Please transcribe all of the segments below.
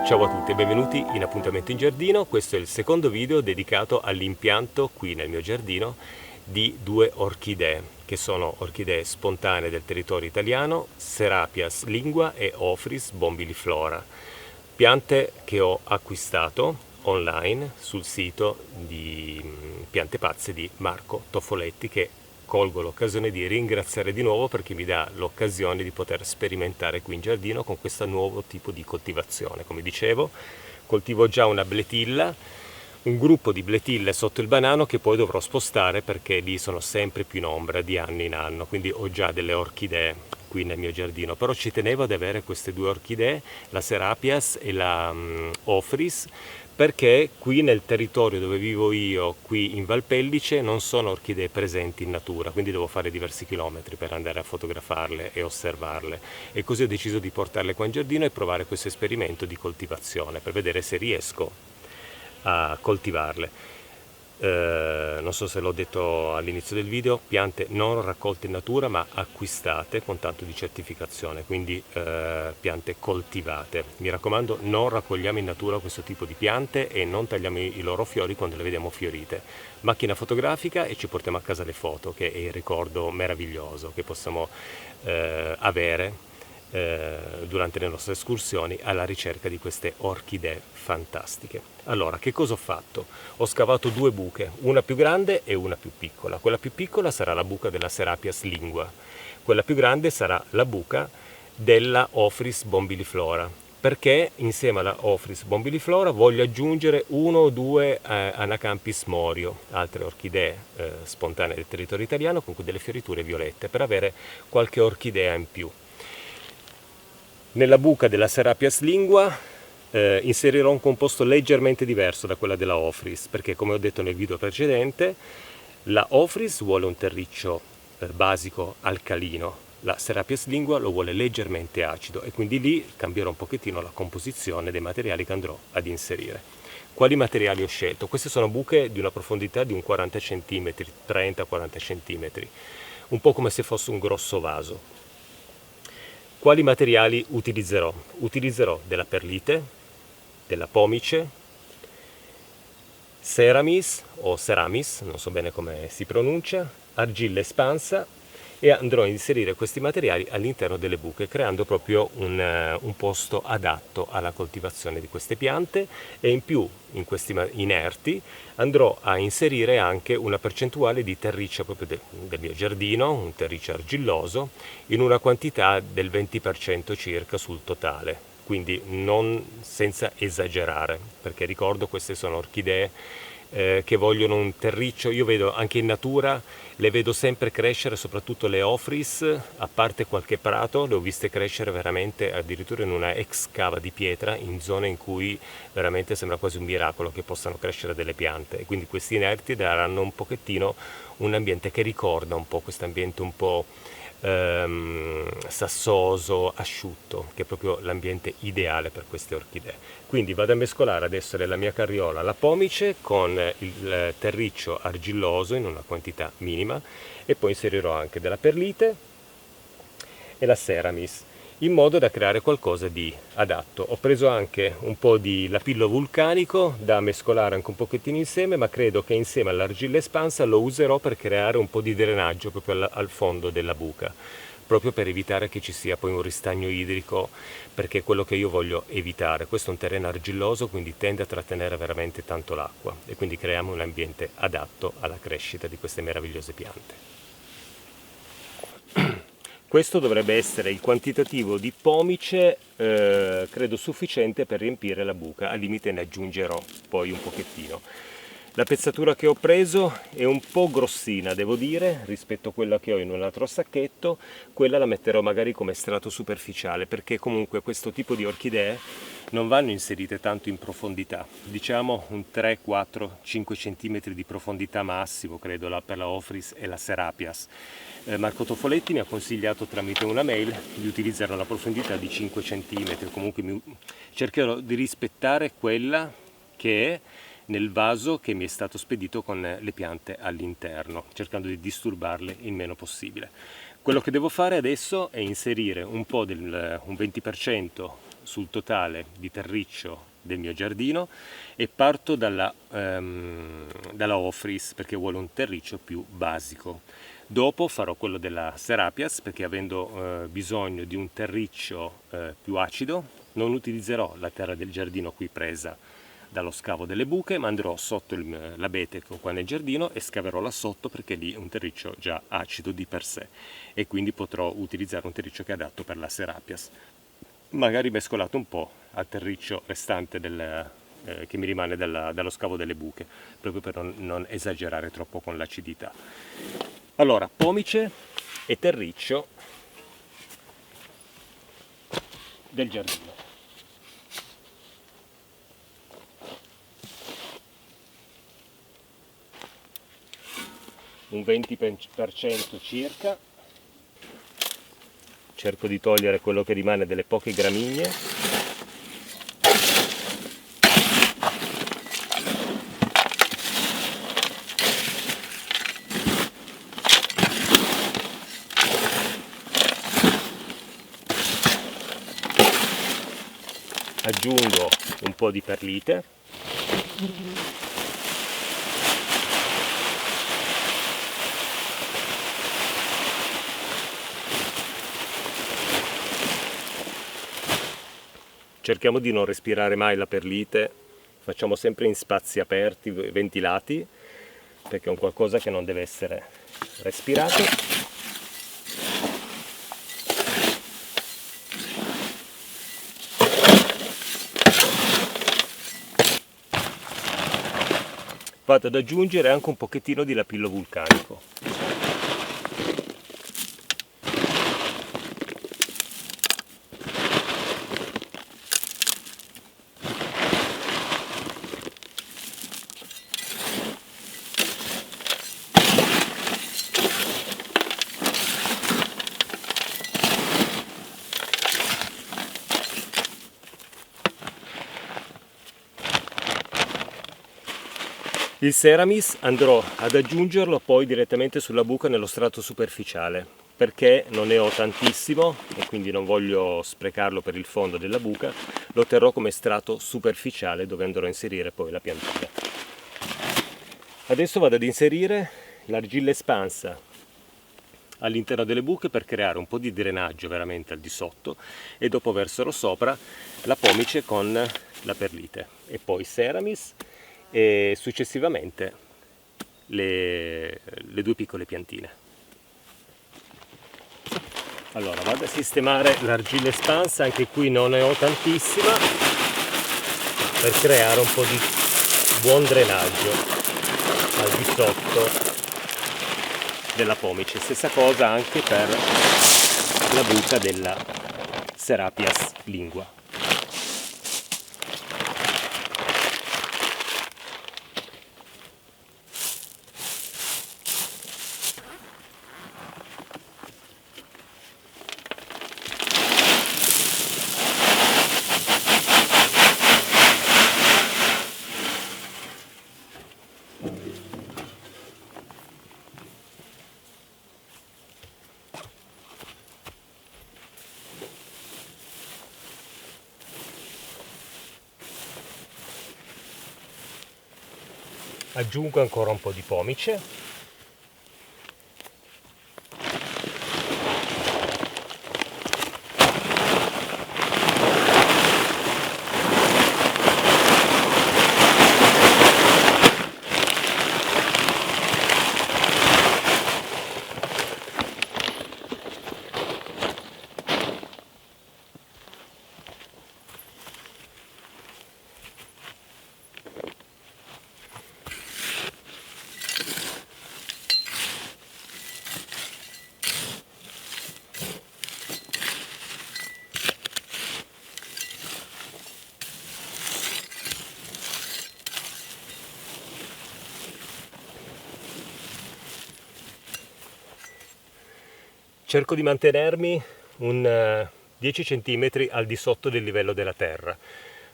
Ciao a tutti e benvenuti in Appuntamento in Giardino. Questo è il secondo video dedicato all'impianto qui nel mio giardino di due orchidee, che sono orchidee spontanee del territorio italiano, Serapias lingua e Ophrys bombiliflora, piante che ho acquistato online sul sito di Piante Pazze di Marco Toffoletti, che colgo l'occasione di ringraziare di nuovo perché mi dà l'occasione di poter sperimentare qui in giardino con questo nuovo tipo di coltivazione. Come dicevo, coltivo già una bletilla, un gruppo di bletille sotto il banano che poi dovrò spostare perché lì sono sempre più in ombra di anno in anno, quindi ho già delle orchidee qui nel mio giardino, però ci tenevo ad avere queste due orchidee, la Serapias e la Ophrys, perché qui nel territorio dove vivo io, qui in Valpellice, non sono orchidee presenti in natura, quindi devo fare diversi chilometri per andare a fotografarle e osservarle, e così ho deciso di portarle qua in giardino e provare questo esperimento di coltivazione per vedere se riesco a coltivarle. Non so se l'ho detto all'inizio del video, piante non raccolte in natura ma acquistate con tanto di certificazione, quindi piante coltivate. Mi raccomando, non raccogliamo in natura questo tipo di piante e non tagliamo i loro fiori quando le vediamo fiorite. Macchina fotografica e ci portiamo a casa le foto, che è il ricordo meraviglioso che possiamo avere durante le nostre escursioni alla ricerca di queste orchidee fantastiche. Allora, che cosa ho fatto? Ho scavato due buche, una più grande e una più piccola. Quella più piccola sarà la buca della Serapias lingua, quella più grande sarà la buca della Ophrys bombiliflora, perché insieme alla Ophrys bombiliflora voglio aggiungere uno o due Anacampis morio, altre orchidee spontanee del territorio italiano con delle fioriture violette, per avere qualche orchidea in più. Nella buca della Serapias lingua inserirò un composto leggermente diverso da quella della Ophrys, perché come ho detto nel video precedente, la Ophrys vuole un terriccio basico alcalino, la Serapias lingua lo vuole leggermente acido, e quindi lì cambierò un pochettino la composizione dei materiali che andrò ad inserire. Quali materiali ho scelto? Queste sono buche di una profondità di un 40 cm, 30-40 cm, un po' come se fosse un grosso vaso. Quali materiali utilizzerò? Utilizzerò della perlite, della pomice, ceramis o ceramis, non so bene come si pronuncia, argilla espansa, e andrò a inserire questi materiali all'interno delle buche, creando proprio un posto adatto alla coltivazione di queste piante. E in più, in questi inerti, andrò a inserire anche una percentuale di terriccio proprio del mio giardino, un terriccio argilloso, in una quantità del 20% circa sul totale, quindi non senza esagerare, perché ricordo queste sono orchidee che vogliono un terriccio. Io vedo anche in natura, le vedo sempre crescere, soprattutto le Ophrys, a parte qualche prato, le ho viste crescere veramente addirittura in una ex cava di pietra, in zone in cui veramente sembra quasi un miracolo che possano crescere delle piante, e quindi questi inerti daranno un pochettino un ambiente che ricorda un po' questo ambiente un po' sassoso, asciutto, che è proprio l'ambiente ideale per queste orchidee. Quindi vado a mescolare adesso nella mia carriola la pomice con il terriccio argilloso in una quantità minima, e poi inserirò anche della perlite e la ceramis, in modo da creare qualcosa di adatto. Ho preso anche un po' di lapillo vulcanico da mescolare anche un pochettino insieme, ma credo che insieme all'argilla espansa lo userò per creare un po' di drenaggio proprio al fondo della buca, proprio per evitare che ci sia poi un ristagno idrico, perché è quello che io voglio evitare. Questo è un terreno argilloso, quindi tende a trattenere veramente tanto l'acqua, e quindi creiamo un ambiente adatto alla crescita di queste meravigliose piante. Questo dovrebbe essere il quantitativo di pomice, credo sufficiente per riempire la buca, al limite ne aggiungerò poi un pochettino. La pezzatura che ho preso è un po' grossina, devo dire, rispetto a quella che ho in un altro sacchetto. Quella la metterò magari come strato superficiale, perché comunque questo tipo di orchidee non vanno inserite tanto in profondità, diciamo un 3, 4, 5 cm di profondità massimo, credo, per la Ophrys e la Serapias. Marco Toffoletti mi ha consigliato tramite una mail di utilizzare una profondità di 5 cm, comunque cercherò di rispettare quella che è nel vaso che mi è stato spedito con le piante all'interno, cercando di disturbarle il meno possibile. Quello che devo fare adesso è inserire un po' un 20% sul totale di terriccio del mio giardino e parto dalla Ofris perché vuole un terriccio più basico. Dopo farò quello della Serapias perché avendo bisogno di un terriccio più acido non utilizzerò la terra del giardino qui presa dallo scavo delle buche, ma andrò sotto l'abete che ho qua nel giardino e scaverò là sotto perché lì è un terriccio già acido di per sé e quindi potrò utilizzare un terriccio che è adatto per la Serapias, magari mescolato un po' al terriccio restante che mi rimane dallo scavo delle buche, proprio per non esagerare troppo con l'acidità. Allora, pomice e terriccio del giardino. Un 20% circa. Cerco di togliere quello che rimane delle poche gramigne. Aggiungo un po' di perlite. Cerchiamo di non respirare mai la perlite, facciamo sempre in spazi aperti, ventilati, perché è un qualcosa che non deve essere respirato. Vado ad aggiungere anche un pochettino di lapillo vulcanico. Il Ceramis andrò ad aggiungerlo poi direttamente sulla buca nello strato superficiale perché non ne ho tantissimo e quindi non voglio sprecarlo per il fondo della buca, lo terrò come strato superficiale dove andrò a inserire poi la piantina. Adesso vado ad inserire l'argilla espansa all'interno delle buche per creare un po' di drenaggio veramente al di sotto e dopo verserò sopra la pomice con la perlite e poi Ceramis e successivamente le due piccole piantine. Allora vado a sistemare l'argilla espansa, anche qui non ne ho tantissima, per creare un po' di buon drenaggio al di sotto della pomice. Stessa cosa anche per la buca della Serapias lingua. Aggiungo ancora un po' di pomice. Cerco di mantenermi un 10 cm al di sotto del livello della terra.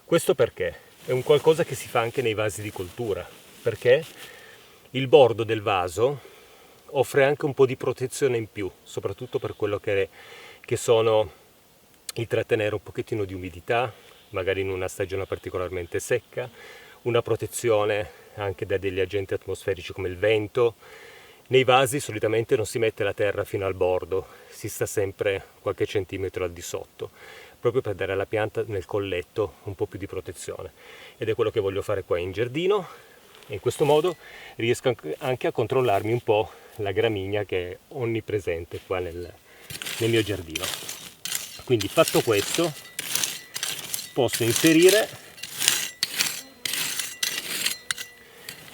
Questo perché è un qualcosa che si fa anche nei vasi di coltura, perché il bordo del vaso offre anche un po' di protezione in più, soprattutto per quello che sono il trattenere un pochettino di umidità, magari in una stagione particolarmente secca, una protezione anche da degli agenti atmosferici come il vento. Nei vasi solitamente non si mette la terra fino al bordo, si sta sempre qualche centimetro al di sotto, proprio per dare alla pianta nel colletto un po' più di protezione. Ed è quello che voglio fare qua in giardino, e in questo modo riesco anche a controllarmi un po' la gramigna che è onnipresente qua nel mio giardino. Quindi fatto questo, posso inserire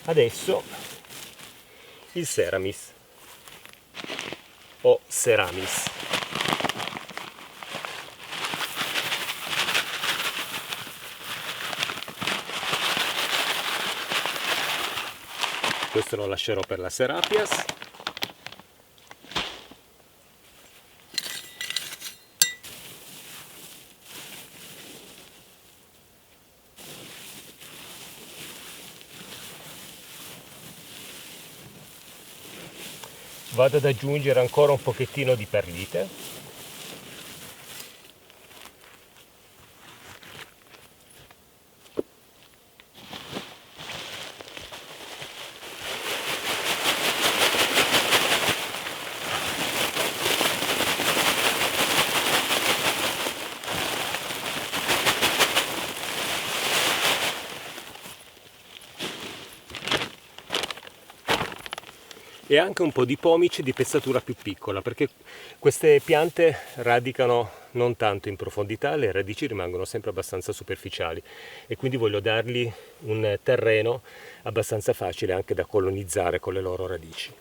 adesso il Ceramis o Ceramis. Questo lo lascerò per la Serapias. Vado ad aggiungere ancora un pochettino di perlite. E anche un po' di pomice di pezzatura più piccola, perché queste piante radicano non tanto in profondità, le radici rimangono sempre abbastanza superficiali e quindi voglio dargli un terreno abbastanza facile anche da colonizzare con le loro radici.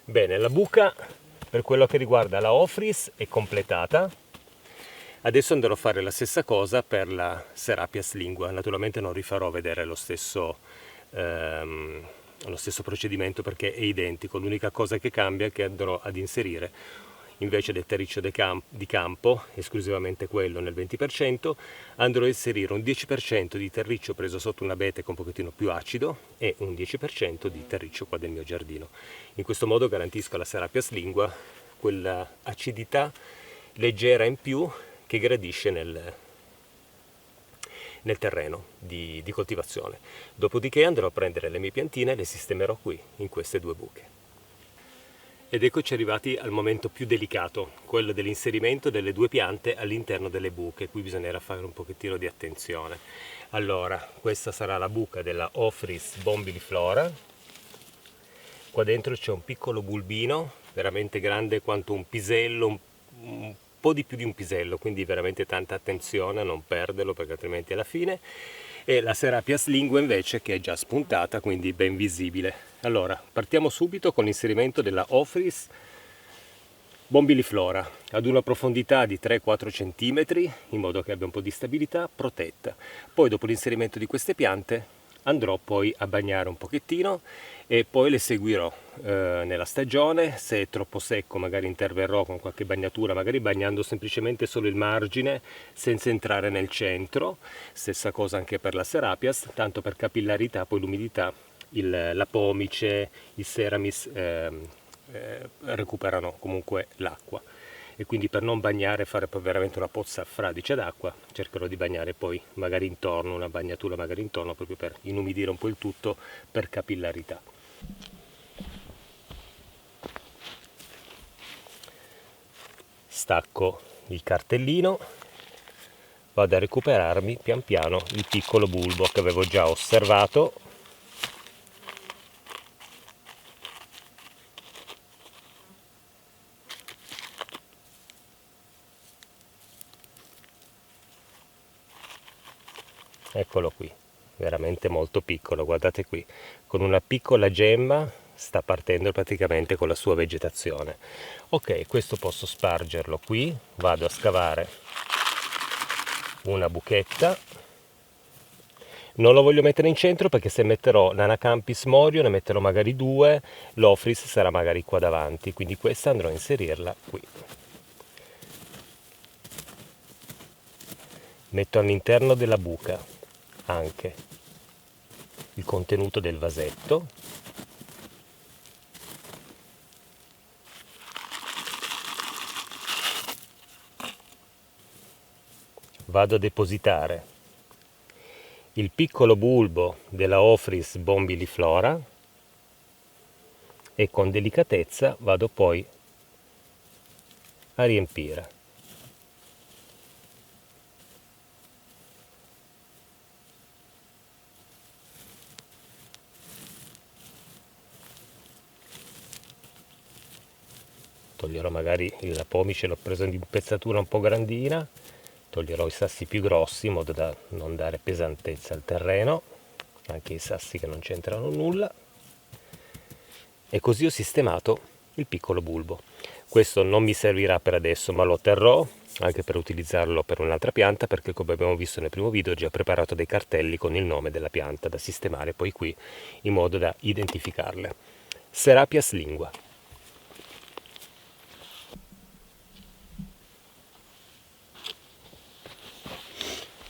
Bene, la buca per quello che riguarda la Ophrys è completata. Adesso andrò a fare la stessa cosa per la Serapias lingua. Naturalmente non rifarò vedere lo stesso procedimento perché è identico. L'unica cosa che cambia è che andrò ad inserire, invece del terriccio di campo, esclusivamente quello nel 20%, andrò a inserire un 10% di terriccio preso sotto un abete con un pochettino più acido e un 10% di terriccio qua del mio giardino. In questo modo garantisco alla Serapias lingua quella acidità leggera in più che gradisce nel terreno di coltivazione. Dopodiché andrò a prendere le mie piantine e le sistemerò qui, in queste due buche. Ed eccoci arrivati al momento più delicato, quello dell'inserimento delle due piante all'interno delle buche. Qui bisognerà fare un pochettino di attenzione. Allora, questa sarà la buca della Ophrys bombiliflora. Qua dentro c'è un piccolo bulbino, veramente grande quanto un pisello, un po' di più di un pisello, quindi veramente tanta attenzione a non perderlo perché altrimenti alla fine. E la Serapias lingua invece che è già spuntata, quindi ben visibile. Allora, partiamo subito con l'inserimento della Ophrys bombiliflora ad una profondità di 3-4 cm in modo che abbia un po' di stabilità protetta. Poi dopo l'inserimento di queste piante andrò poi a bagnare un pochettino e poi le seguirò nella stagione. Se è troppo secco magari interverrò con qualche bagnatura, magari bagnando semplicemente solo il margine senza entrare nel centro. Stessa cosa anche per la Serapias, tanto per capillarità, poi l'umidità, la pomice, il Ceramis recuperano comunque l'acqua e quindi per non bagnare e fare poi veramente una pozza fradicia d'acqua cercherò di bagnare poi magari intorno, una bagnatura magari intorno, proprio per inumidire un po' il tutto per capillarità. Stacco il cartellino, vado a recuperarmi pian piano il piccolo bulbo che avevo già osservato. Eccolo qui, veramente molto piccolo, guardate qui, con una piccola gemma sta partendo praticamente con la sua vegetazione. Ok, questo posso spargerlo qui, vado a scavare una buchetta. Non lo voglio mettere in centro perché se metterò l'Anacampis morio ne metterò magari 2, l'Ophrys sarà magari qua davanti, quindi questa andrò a inserirla qui. Metto all'interno della buca anche il contenuto del vasetto. Vado a depositare il piccolo bulbo della Ophrys bombiliflora e con delicatezza vado poi a riempire. Toglierò magari il pomice, l'ho preso di pezzatura un po' grandina, toglierò i sassi più grossi in modo da non dare pesantezza al terreno, anche i sassi che non c'entrano nulla. E così ho sistemato il piccolo bulbo. Questo non mi servirà per adesso, ma lo terrò anche per utilizzarlo per un'altra pianta, perché come abbiamo visto nel primo video ho già preparato dei cartelli con il nome della pianta da sistemare poi qui in modo da identificarle. Serapias lingua.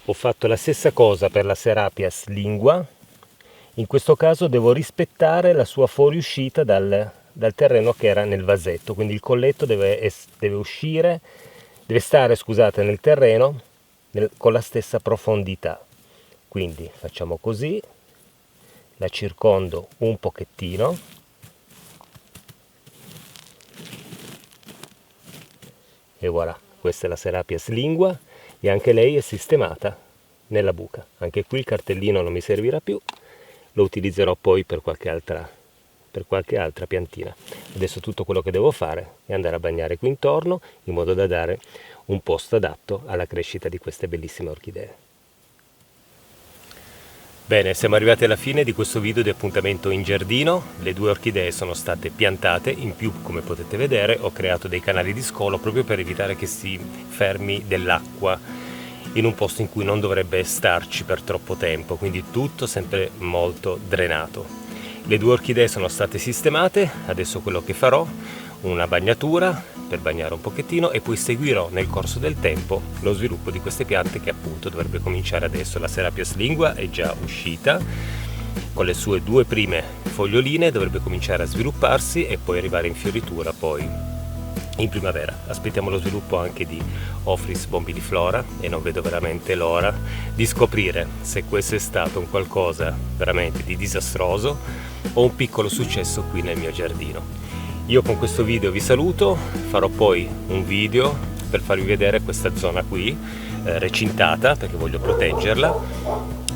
Ho fatto la stessa cosa per la Serapias lingua. In questo caso devo rispettare la sua fuoriuscita dal terreno che era nel vasetto, quindi il colletto deve stare, scusate, nel terreno con la stessa profondità. Quindi facciamo così, la circondo un pochettino e voilà, questa è la Serapias lingua e anche lei è sistemata nella buca. Anche qui il cartellino non mi servirà più, lo utilizzerò poi per qualche altra piantina. Adesso tutto quello che devo fare è andare a bagnare qui intorno in modo da dare un posto adatto alla crescita di queste bellissime orchidee. Bene, siamo arrivati alla fine di questo video di appuntamento in giardino. Le 2 orchidee sono state piantate, in più come potete vedere ho creato dei canali di scolo proprio per evitare che si fermi dell'acqua in un posto in cui non dovrebbe starci per troppo tempo, quindi tutto sempre molto drenato. Le 2 orchidee sono state sistemate, adesso quello che farò, una bagnatura per bagnare un pochettino e poi seguirò nel corso del tempo lo sviluppo di queste piante che appunto dovrebbe cominciare adesso. La Serapias lingua è già uscita con le sue 2 prime foglioline, dovrebbe cominciare a svilupparsi e poi arrivare in fioritura poi in primavera. Aspettiamo lo sviluppo anche di Ophrys bombiliflora e non vedo veramente l'ora di scoprire se questo è stato un qualcosa veramente di disastroso o un piccolo successo qui nel mio giardino. Io con questo video vi saluto, farò poi un video per farvi vedere questa zona qui recintata perché voglio proteggerla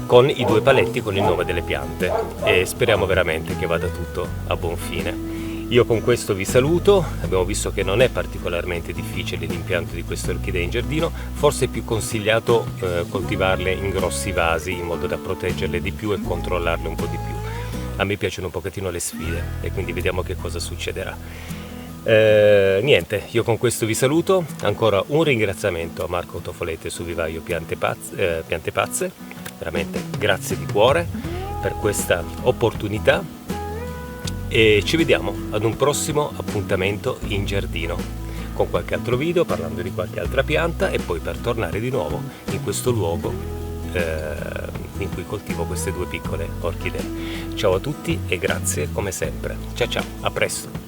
con i 2 paletti con il nome delle piante e speriamo veramente che vada tutto a buon fine. Io con questo vi saluto, abbiamo visto che non è particolarmente difficile l'impianto di queste orchidee in giardino, forse è più consigliato coltivarle in grossi vasi in modo da proteggerle di più e controllarle un po' di più. A me piacciono un pochettino le sfide e quindi vediamo che cosa succederà. Niente, io con questo vi saluto, ancora un ringraziamento a Marco Tofolete su Vivaio Piante Pazze, veramente grazie di cuore per questa opportunità e ci vediamo ad un prossimo appuntamento in giardino con qualche altro video parlando di qualche altra pianta e poi per tornare di nuovo in questo luogo in cui coltivo queste 2 piccole orchidee. Ciao a tutti e grazie come sempre. Ciao ciao, a presto!